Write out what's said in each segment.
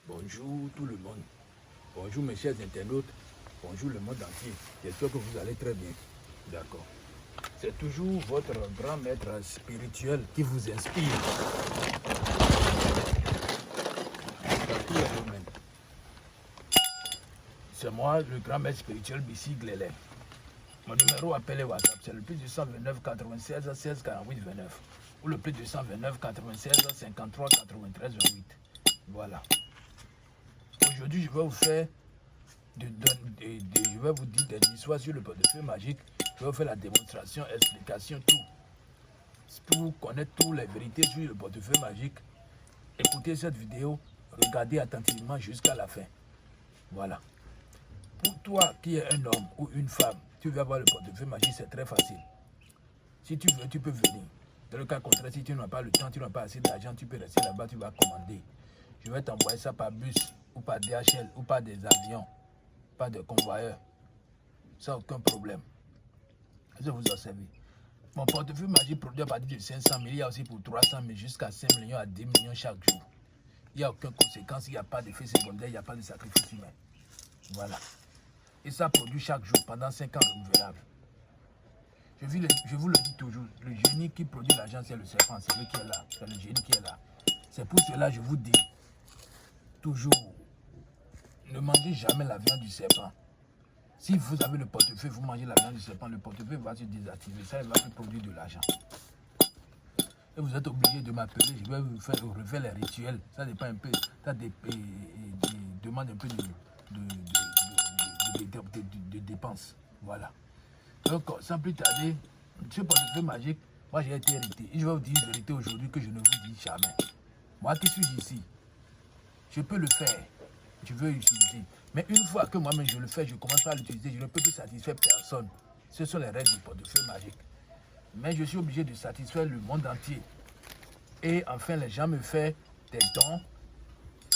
Bonjour tout le monde. Bonjour mes chers internautes. Bonjour le monde entier. J'espère que vous allez très bien. D'accord. C'est toujours votre grand maître spirituel qui vous inspire. Dans tous les domaines. C'est moi, le grand maître spirituel Bissi Glélé. Mon numéro appelé WhatsApp, c'est le plus 229 96 16 48 29. Ou le plus 229 96 53 93 28. Voilà. Aujourd'hui, je vais vous faire, je vais vous dire des histoires sur le portefeuille magique. Je vais vous faire la démonstration, explication, tout. Pour connaître toutes les vérités sur le portefeuille magique, écoutez cette vidéo, regardez attentivement jusqu'à la fin. Voilà. Pour toi qui es un homme ou une femme, tu veux avoir le portefeuille magique, c'est très facile. Si tu veux, tu peux venir. Dans le cas contraire, si tu n'as pas le temps, tu n'as pas assez d'argent, tu peux rester là-bas, tu vas commander. Je vais t'envoyer ça par bus, ou par DHL, ou par des avions, par des convoyeurs. Ça, aucun problème. Je vous observe. Mon portefeuille magique produit à partir de 500 000, il y a aussi pour 300 000 jusqu'à 5 millions à 10 millions chaque jour. Il n'y a aucune conséquence, il n'y a pas d'effet secondaire, il n'y a pas de sacrifice humain. Voilà. Et ça produit chaque jour pendant 5 ans renouvelable. Je vous le dis toujours, le génie qui produit l'argent, c'est le serpent, c'est lui qui est là, c'est le génie qui est là. C'est pour cela que je vous dis, toujours, ne mangez jamais la viande du serpent. Si vous avez le portefeuille, vous mangez la viande du serpent, le portefeuille va se désactiver, ça il va plus produire de l'argent. Et vous êtes obligé de m'appeler, je vais vous refaire les rituels, ça dépend un peu, ça demande un peu de dépenses. Voilà. Donc, sans plus tarder, ce portefeuille magique, moi j'ai été hérité. Et je vais vous dire une vérité aujourd'hui que je ne vous dis jamais. Moi qui suis ici, je peux le faire, je veux l'utiliser. Mais une fois que moi-même je le fais, je commence à l'utiliser, je ne peux plus satisfaire personne. Ce sont les règles du portefeuille magique. Mais je suis obligé de satisfaire le monde entier. Et enfin, les gens me font des dons,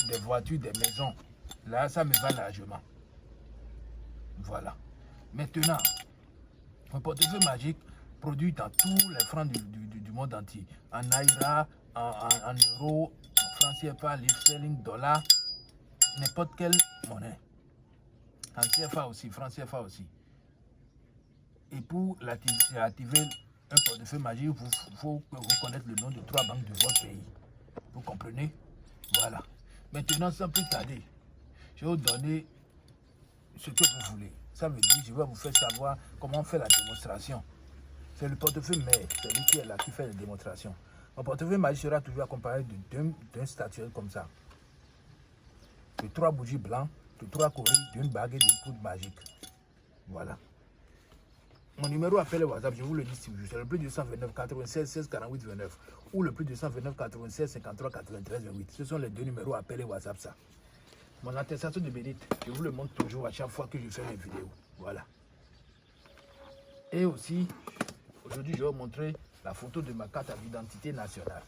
des voitures, des maisons. Là, ça me va largement. Voilà. Maintenant, mon portefeuille magique produit dans tous les francs du monde entier. En naira, en euros, en francs CFA, livres sterling, dollars, n'importe quelle monnaie. En CFA aussi, francs CFA aussi. Et pour activer un portefeuille magique, il faut reconnaître le nom de 3 banques de votre pays. Vous comprenez? Voilà. Maintenant, sans plus tarder, je vais vous donner ce que vous voulez. Ça veut dire, je vais vous faire savoir comment on fait la démonstration. C'est le portefeuille mère, c'est lui qui est là, qui fait la démonstration. Mon portefeuille magique sera toujours accompagné d'un statuette comme ça. De 3 bougies blanches, de 3 coris, d'une bague et d'une poudre magique. Voilà. Mon numéro appel WhatsApp, je vous le dis si vous, c'est le plus 229 96 16 48 29 ou le plus 229 96 53 93 28. Ce sont les deux numéros appel WhatsApp ça. Mon attestation de bénite, je vous le montre toujours à chaque fois que je fais mes vidéos. Voilà. Et aussi, aujourd'hui, je vais vous montrer la photo de ma carte d'identité nationale.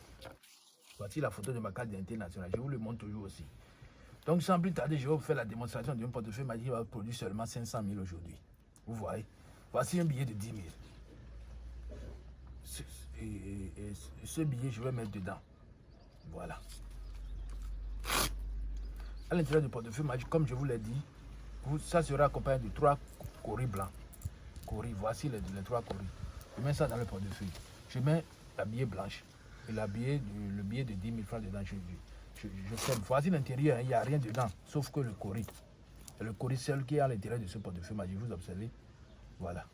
Voici la photo de ma carte d'identité nationale. Je vous le montre toujours aussi. Donc, sans plus tarder, je vais vous faire la démonstration d'un portefeuille magique qui va produire seulement 500 000 aujourd'hui. Vous voyez? Voici un billet de 10 000. Ce billet, je vais mettre dedans. Voilà. À l'intérieur du portefeuille magique, comme je vous l'ai dit, ça sera accompagné de 3 coris blancs. Voici les 3 coris. Je mets ça dans le portefeuille. Je mets la billet blanche et le billet de 10 000 francs dedans. Je ferme. Voici l'intérieur, il n'y a rien dedans, sauf que le coris. C'est le coris seul qui est à l'intérieur de ce portefeuille magique. Vous observez? Voilà.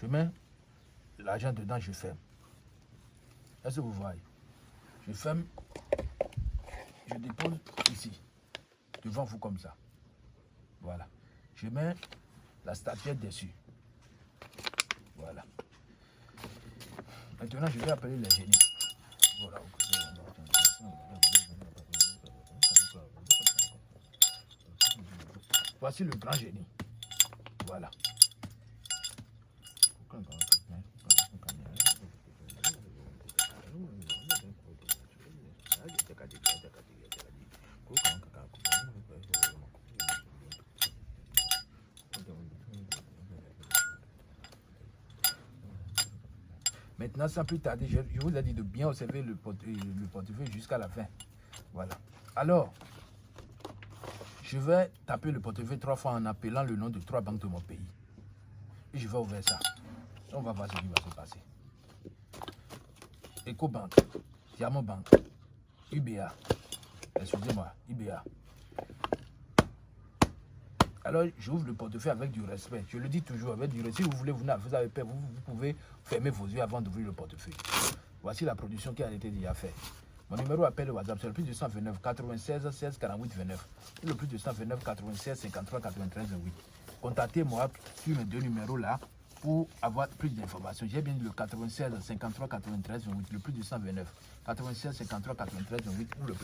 Je mets l'argent dedans, je ferme. Est-ce que vous voyez? Je ferme. Je dépose ici, devant vous comme ça. Voilà. Je mets la statuette dessus. Voilà. Maintenant, je vais appeler les génies. Voilà. Voici le grand génie. Voilà. Maintenant, sans plus tarder, je vous ai dit de bien observer le portefeuille jusqu'à la fin. Voilà. Alors, Je vais taper le portefeuille 3 fois en appelant le nom de 3 banques de mon pays. Et je vais ouvrir ça. On va voir ce qui va se passer. Ecobank, Diamond Bank, UBA. Excusez-moi, UBA. Alors, j'ouvre le portefeuille avec du respect. Je le dis toujours avec du respect. Si vous voulez, vous avez peur, vous pouvez fermer vos yeux avant d'ouvrir le portefeuille. Voici la production qui a été déjà faite. Mon numéro appel WhatsApp, c'est le plus de 129 96 16 48 29. Et le plus de 129 96 53 93 28. Contactez-moi sur mes 2 numéros là pour avoir plus d'informations. J'ai bien dit le 96 53 93 28, le plus de 129 96 53 93 28 ou le plus